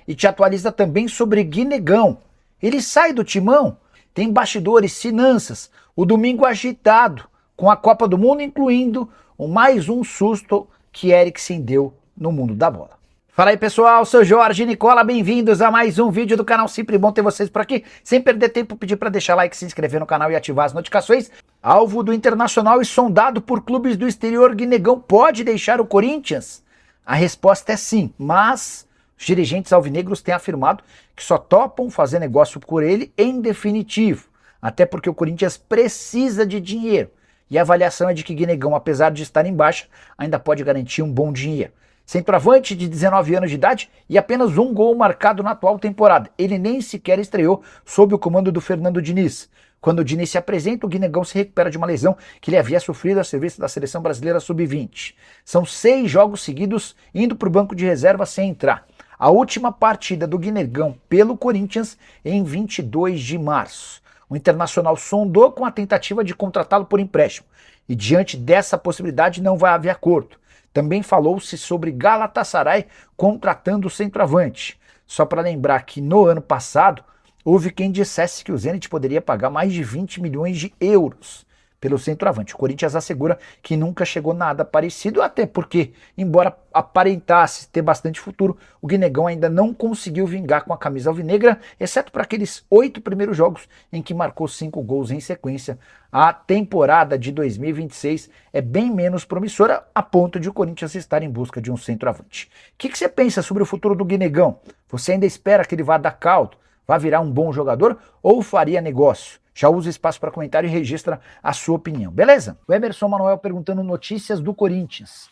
e te atualiza também sobre Guinegão. Ele sai do timão? Tem bastidores, finanças, o domingo agitado, com a Copa do Mundo, incluindo mais um susto que Eriksen deu no mundo da bola. Fala aí pessoal, sou Jorge Nicola, bem-vindos a mais um vídeo do canal, sempre bom ter vocês por aqui. Sem perder tempo, pedir para deixar like, se inscrever no canal e ativar as notificações. Alvo do Internacional e sondado por clubes do exterior, Guinegão pode deixar o Corinthians? A resposta é sim, mas os dirigentes alvinegros têm afirmado que só topam fazer negócio por ele em definitivo, até porque o Corinthians precisa de dinheiro. E a avaliação é de que Guinegão, apesar de estar em baixa, ainda pode garantir um bom dinheiro. Centroavante de 19 anos de idade e apenas um gol marcado na atual temporada. Ele nem sequer estreou sob o comando do Fernando Diniz. Quando o Diniz se apresenta, o Guinegão se recupera de uma lesão que ele havia sofrido a serviço da seleção brasileira sub-20. São 6 jogos seguidos indo para o banco de reserva sem entrar. A última partida do Guinegão pelo Corinthians em 22 de março. O Internacional sondou com a tentativa de contratá-lo por empréstimo. E diante dessa possibilidade não vai haver acordo. Também falou-se sobre Galatasaray contratando o centroavante. Só para lembrar que no ano passado houve quem dissesse que o Zenit poderia pagar mais de 20 milhões de euros pelo centroavante. O Corinthians assegura que nunca chegou nada parecido, até porque, embora aparentasse ter bastante futuro, o Guinegão ainda não conseguiu vingar com a camisa alvinegra, exceto para aqueles 8 primeiros jogos em que marcou 5 gols em sequência. A temporada de 2026 é bem menos promissora, a ponto de o Corinthians estar em busca de um centroavante. O que você pensa sobre o futuro do Guinegão? Você ainda espera que ele vá dar caldo, vá virar um bom jogador ou faria negócio? Já usa espaço para comentário e registra a sua opinião, beleza? O Emerson Manuel perguntando notícias do Corinthians.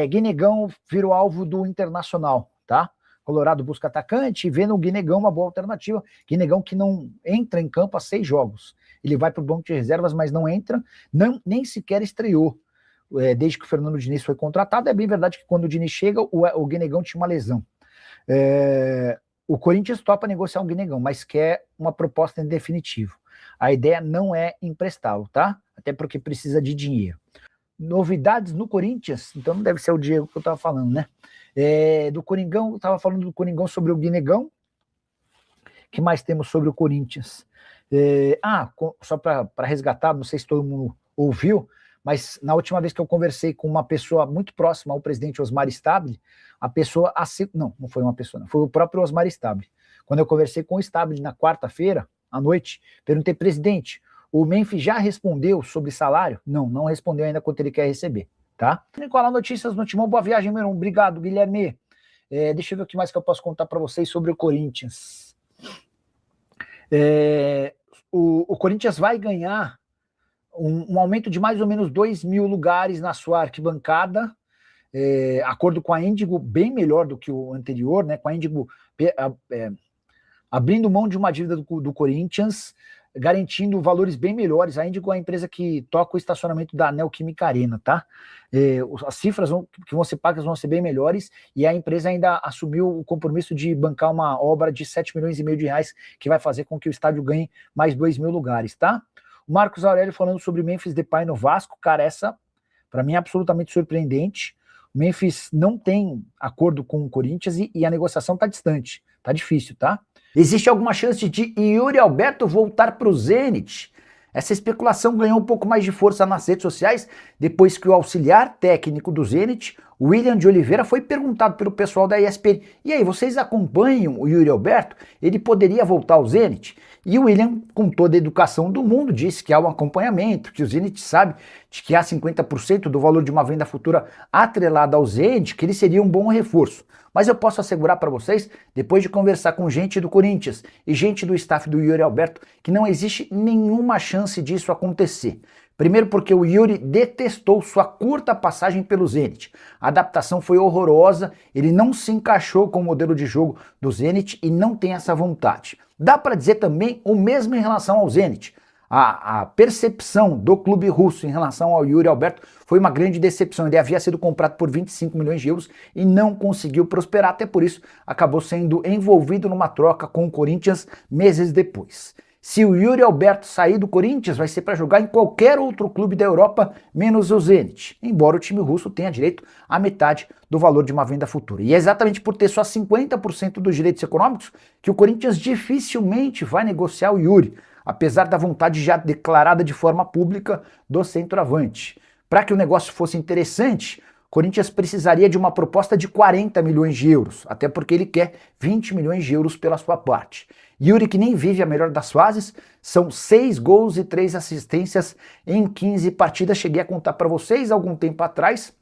Guinegão virou alvo do Internacional, tá? Colorado busca atacante e vê no Guinegão uma boa alternativa. Guinegão que não entra em campo há 6 jogos. Ele vai para o banco de reservas, mas não entra, nem sequer estreou. Desde que o Fernando Diniz foi contratado, é bem verdade que quando o Diniz chega, o Guinegão tinha uma lesão. O Corinthians topa negociar o Guinegão, mas quer uma proposta em definitivo. A ideia não é emprestá-lo, tá? Até porque precisa de dinheiro. Novidades no Corinthians? Então não deve ser o Diego que eu estava falando, né? Do Coringão, eu estava falando do Coringão sobre o Guinegão. O que mais temos sobre o Corinthians? Só para resgatar, não sei se todo mundo ouviu, mas na última vez que eu conversei com uma pessoa muito próxima ao presidente Osmar Stabile, a pessoa... Não foi uma pessoa, não, foi o próprio Osmar Stabile. Quando eu conversei com o Stabile na quarta-feira, à noite, perguntei, presidente, o Memphis já respondeu sobre salário? Não respondeu ainda quanto ele quer receber, tá? Nicola, notícias no Timão, boa viagem, meu irmão, obrigado, Guilherme. Deixa eu ver o que mais que eu posso contar para vocês sobre o Corinthians. O Corinthians vai ganhar um aumento de mais ou menos 2.000 lugares na sua arquibancada, acordo com a Índigo, bem melhor do que o anterior, né? Com a Índigo abrindo mão de uma dívida do Corinthians, garantindo valores bem melhores. A Índigo é a empresa que toca o estacionamento da Neoquímica Arena, tá? As cifras que vão ser pagas vão ser bem melhores, e a empresa ainda assumiu o compromisso de bancar uma obra de 7,5 milhões de reais, que vai fazer com que o estádio ganhe mais 2.000 lugares, tá? O Marcos Aurélio falando sobre Memphis Depay no Vasco, cara, essa para mim é absolutamente surpreendente. O Memphis não tem acordo com o Corinthians e a negociação tá distante, tá difícil, tá? Existe alguma chance de Yuri Alberto voltar para o Zenit? Essa especulação ganhou um pouco mais de força nas redes sociais depois que o auxiliar técnico do Zenit, William de Oliveira, foi perguntado pelo pessoal da ESPN. E aí, vocês acompanham o Yuri Alberto? Ele poderia voltar ao Zenit? E o William, com toda a educação do mundo, disse que há um acompanhamento, que o Zenit sabe de que há 50% do valor de uma venda futura atrelada ao Zenit, que ele seria um bom reforço. Mas eu posso assegurar para vocês, depois de conversar com gente do Corinthians e gente do staff do Yuri Alberto, que não existe nenhuma chance disso acontecer. Primeiro porque o Yuri detestou sua curta passagem pelo Zenit. A adaptação foi horrorosa, ele não se encaixou com o modelo de jogo do Zenit e não tem essa vontade. Dá para dizer também o mesmo em relação ao Zenit. A percepção do clube russo em relação ao Yuri Alberto foi uma grande decepção. Ele havia sido comprado por 25 milhões de euros e não conseguiu prosperar, até por isso acabou sendo envolvido numa troca com o Corinthians meses depois. Se o Yuri Alberto sair do Corinthians, vai ser para jogar em qualquer outro clube da Europa, menos o Zenit, embora o time russo tenha direito a metade do valor de uma venda futura. E é exatamente por ter só 50% dos direitos econômicos que o Corinthians dificilmente vai negociar o Yuri, apesar da vontade já declarada de forma pública do centroavante. Para que o negócio fosse interessante, o Corinthians precisaria de uma proposta de 40 milhões de euros, até porque ele quer 20 milhões de euros pela sua parte. Yuri, que nem vive a melhor das fases, são 6 gols e 3 assistências em 15 partidas. Cheguei a contar para vocês algum tempo atrás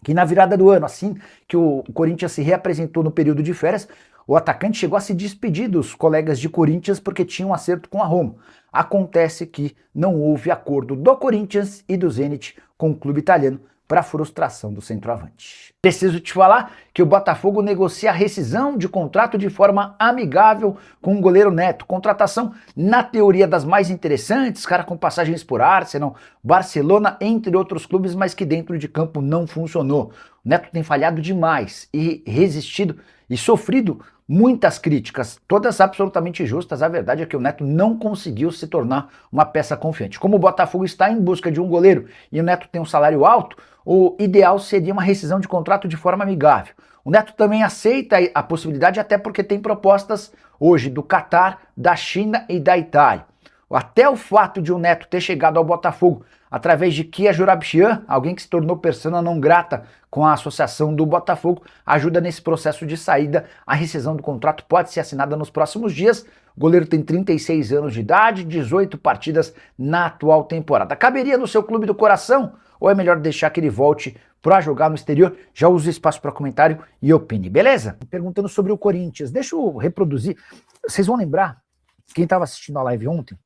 que na virada do ano, assim que o Corinthians se reapresentou no período de férias, o atacante chegou a se despedir dos colegas de Corinthians porque tinha um acerto com a Roma. Acontece que não houve acordo do Corinthians e do Zenit com o clube italiano, para a frustração do centroavante. Preciso te falar que o Botafogo negocia a rescisão de contrato de forma amigável com o goleiro Neto. Contratação, na teoria, das mais interessantes, cara com passagens por Arsenal, Barcelona, entre outros clubes, mas que dentro de campo não funcionou. O Neto tem falhado demais e resistido e sofrido muitas críticas, todas absolutamente justas. A verdade é que o Neto não conseguiu se tornar uma peça confiante. Como o Botafogo está em busca de um goleiro e o Neto tem um salário alto, o ideal seria uma rescisão de contrato de forma amigável. O Neto também aceita a possibilidade, até porque tem propostas hoje do Catar, da China e da Itália. Até o fato de o Neto ter chegado ao Botafogo através de Kia Joorabchian, alguém que se tornou persona não grata com a associação do Botafogo, ajuda nesse processo de saída. A rescisão do contrato pode ser assinada nos próximos dias. O goleiro tem 36 anos de idade, 18 partidas na atual temporada. Caberia no seu clube do coração? Ou é melhor deixar que ele volte para jogar no exterior? Já usa o espaço para comentário e opine, beleza? Perguntando sobre o Corinthians, deixa eu reproduzir. Vocês vão lembrar, quem estava assistindo a live ontem,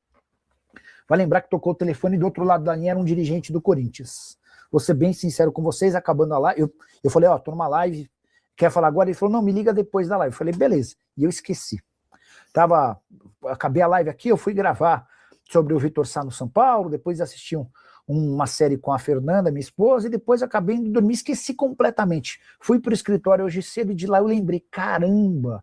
vai lembrar que tocou o telefone do outro lado da linha, era um dirigente do Corinthians. Vou ser bem sincero com vocês, acabando a live, eu falei, ó, tô numa live, quer falar agora? Ele falou, não, me liga depois da live. Eu falei, beleza. E eu esqueci. Acabei a live aqui, eu fui gravar sobre o Vitor Sá no São Paulo, depois assisti uma série com a Fernanda, minha esposa, e depois acabei indo dormir, esqueci completamente. Fui pro escritório hoje cedo e de lá eu lembrei, caramba,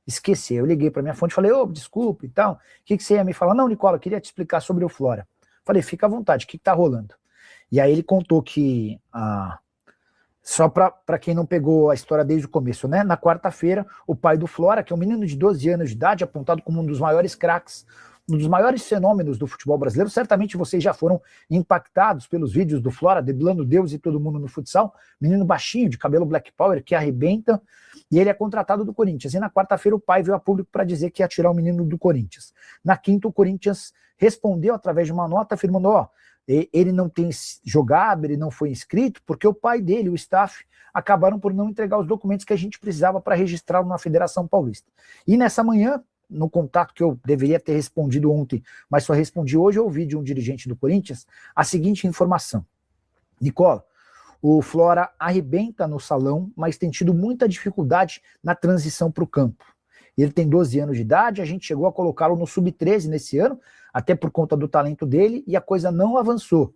esqueci. Eu liguei para minha fonte e falei, desculpa e tal, o que você ia me falar? Não, Nicola, eu queria te explicar sobre o Flora. Falei, fica à vontade, o que tá rolando? E aí ele contou que, só para quem não pegou a história desde o começo, né? Na quarta-feira, o pai do Flora, que é um menino de 12 anos de idade, apontado como um dos maiores craques, um dos maiores fenômenos do futebol brasileiro, certamente vocês já foram impactados pelos vídeos do Flora, driblando Deus e todo mundo no futsal, menino baixinho, de cabelo black power, que arrebenta, e ele é contratado do Corinthians. E na quarta-feira o pai veio a público para dizer que ia tirar o menino do Corinthians. Na quinta, o Corinthians respondeu através de uma nota afirmando, ele não tem jogado, ele não foi inscrito, porque o pai dele, o staff, acabaram por não entregar os documentos que a gente precisava para registrá-lo na Federação Paulista. E nessa manhã, no contato que eu deveria ter respondido ontem, mas só respondi hoje, eu ouvi de um dirigente do Corinthians a seguinte informação. Nicola, o Flora arrebenta no salão, mas tem tido muita dificuldade na transição para o campo. Ele tem 12 anos de idade, a gente chegou a colocá-lo no sub-13 nesse ano, até por conta do talento dele, e a coisa não avançou.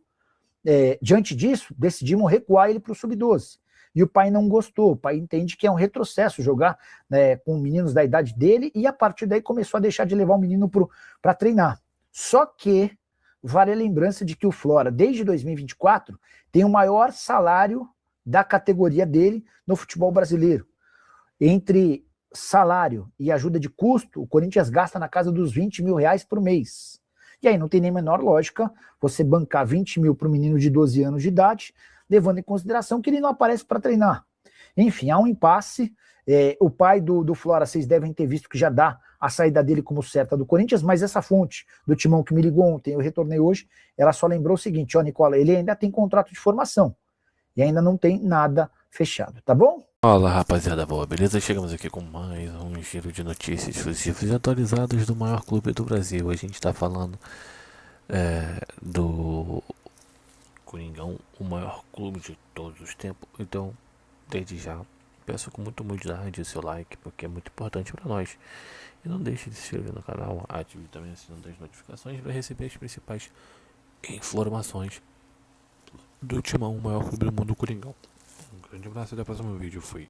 Diante disso, decidimos recuar ele para o sub-12. E o pai não gostou, o pai entende que é um retrocesso jogar, né, com meninos da idade dele, e a partir daí começou a deixar de levar o menino para treinar. Só que vale a lembrança de que o Flora, desde 2024, tem o maior salário da categoria dele no futebol brasileiro. Entre salário e ajuda de custo, o Corinthians gasta na casa dos 20 mil reais por mês. E aí não tem nem a menor lógica você bancar 20 mil para um menino de 12 anos de idade, levando em consideração que ele não aparece para treinar. Enfim, há um impasse. O pai do Flora, vocês devem ter visto que já dá a saída dele como certa do Corinthians, mas essa fonte do Timão que me ligou ontem, eu retornei hoje, ela só lembrou o seguinte, Nicola, ele ainda tem contrato de formação e ainda não tem nada fechado, tá bom? Fala rapaziada boa, beleza? Chegamos aqui com mais um giro de notícias exclusivas e atualizadas do maior clube do Brasil. A gente tá falando do Coringão, o maior clube de todos os tempos. Então, desde já, peço com muita humildade o seu like, porque é muito importante para nós. E não deixe de se inscrever no canal, ative também o sino das notificações para receber as principais informações do Timão, o maior clube do mundo, Coringão. Um grande abraço e até o próximo vídeo. Fui.